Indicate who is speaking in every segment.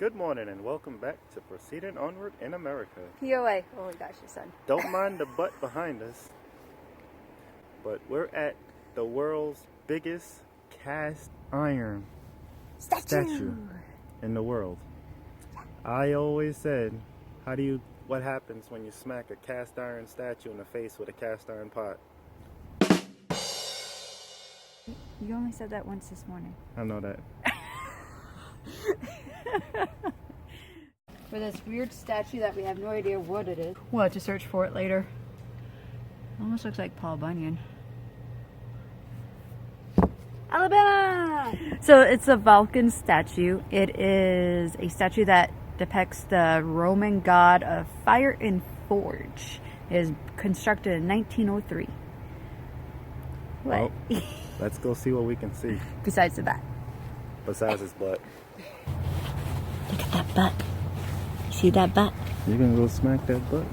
Speaker 1: Good morning and welcome back to Proceeding Onward in America.
Speaker 2: POA. Oh my gosh, your son.
Speaker 1: Don't mind the butt behind us, but we're at the world's biggest cast iron statue in the world. I always said, what happens when you smack a cast iron statue in the face with a cast iron pot?
Speaker 2: You only said that once this morning.
Speaker 1: I know that.
Speaker 2: For this weird statue that we have no idea what it is. We'll have to search for it later. Almost looks like Paul Bunyan. Alabama! So it's a Vulcan statue. It is a statue that depicts the Roman god of fire and forge. It is constructed in 1903. What?
Speaker 1: Well, let's go see what we can see.
Speaker 2: Besides the bat.
Speaker 1: Besides his butt.
Speaker 2: Look at that butt. You see that butt?
Speaker 1: You gonna go smack that butt?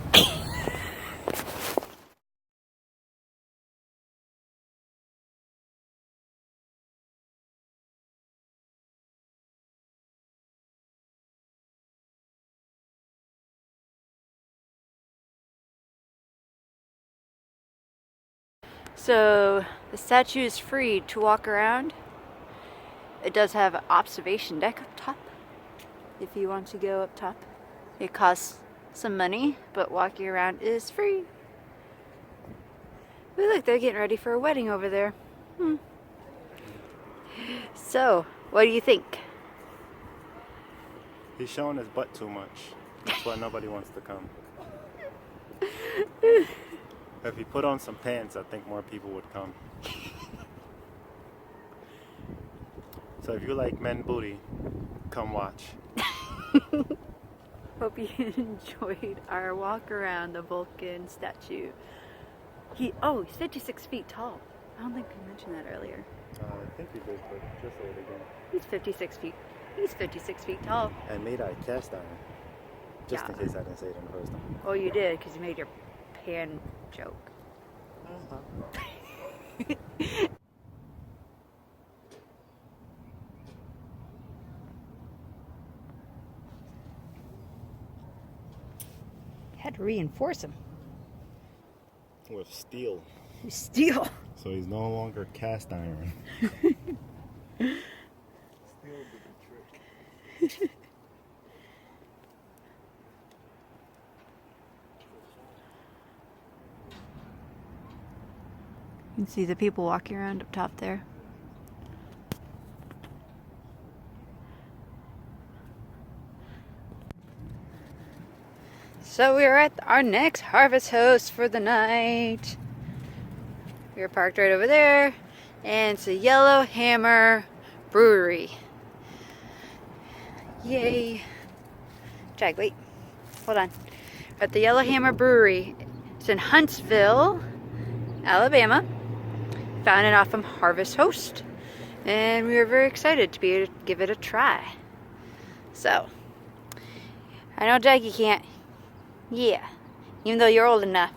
Speaker 2: So the statue is free to walk around. It does have an observation deck up top if you want to go up top. It costs some money, but walking around is free. Ooh, look, they're getting ready for a wedding over there. So, what do you think?
Speaker 1: He's showing his butt too much. That's why nobody wants to come. If he put on some pants, I think more people would come. So if you like men booty, come watch.
Speaker 2: Hope you enjoyed our walk around the Vulcan statue. He's 56 feet tall. I don't think we mentioned that earlier.
Speaker 1: I think you did, but just say it again.
Speaker 2: He's 56 feet. He's 56 feet tall.
Speaker 1: And made out of cast iron. Just in case I didn't say it in the first time.
Speaker 2: Oh, you did, because you made your pan joke. Had to reinforce him.
Speaker 1: With steel.
Speaker 2: Steel.
Speaker 1: So he's no longer cast iron. Steel did the trick.
Speaker 2: You can see the people walking around up top there. So we're at our next Harvest Host for the night. We're parked right over there, and it's a Yellow Hammer Brewery. Yay. Jag, wait. Hold on. We're at the Yellow Hammer Brewery. It's in Huntsville, Alabama. Founded off from Harvest Host. And we were very excited to be able to give it a try. So, I know Jackie can't. Yeah, even though you're old enough,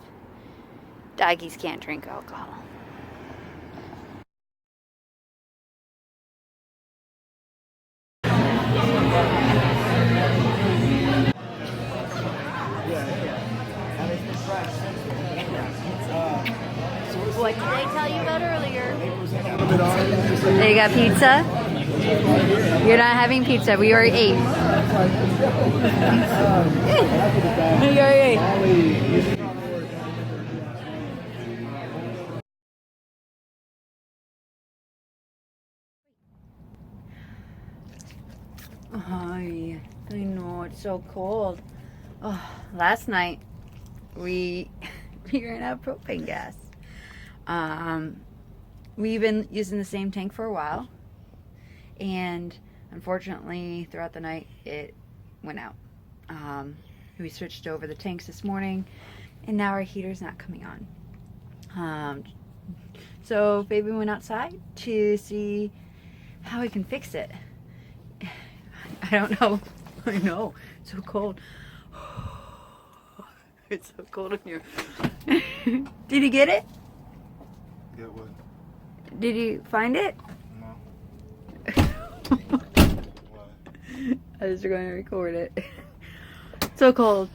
Speaker 2: doggies can't drink alcohol. What did they tell you about earlier? They got pizza? You're not having pizza. We already ate. We already ate. Oh, yeah. I know, it's so cold. Oh, last night we ran out of propane gas. We've been using the same tank for a while, and unfortunately throughout the night it went out. We switched over the tanks this morning, and now our heater's not coming on. So baby went outside to see how we can fix it. I don't know. I know, it's so cold. It's so cold in here. Did you get it?
Speaker 1: Get what?
Speaker 2: Did you find it?
Speaker 1: No. What?
Speaker 2: I was going to record it. So cold.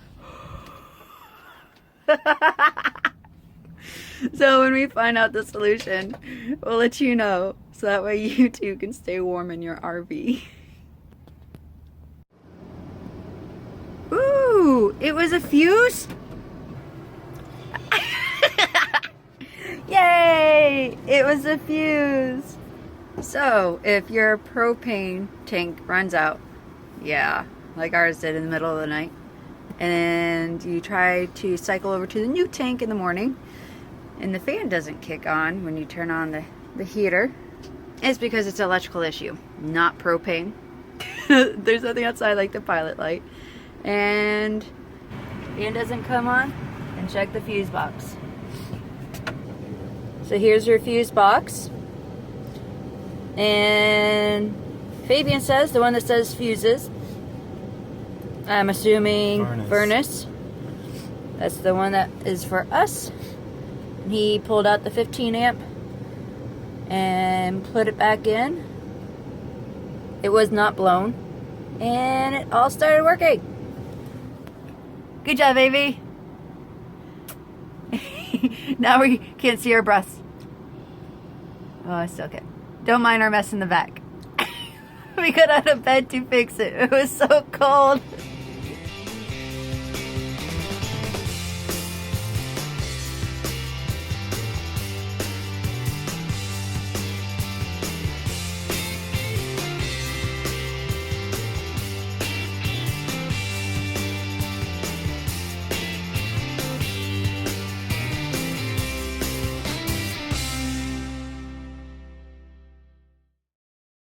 Speaker 2: So when we find out the solution, we'll let you know. So that way you too can stay warm in your RV. Ooh, it was a fuse? Yay! It was a fuse. So, if your propane tank runs out, yeah, like ours did in the middle of the night, and you try to cycle over to the new tank in the morning, and the fan doesn't kick on when you turn on the heater, it's because it's an electrical issue, not propane. There's nothing outside like the pilot light. And fan doesn't come on, and check the fuse box. So here's your fuse box. And Fabian says, the one that says fuses, I'm assuming furnace. That's the one that is for us. He pulled out the 15 amp and put it back in. It was not blown. And it all started working. Good job, baby. Now we can't see our breaths. Oh, I still can. Don't mind our mess in the back. We got out of bed to fix it. It was so cold.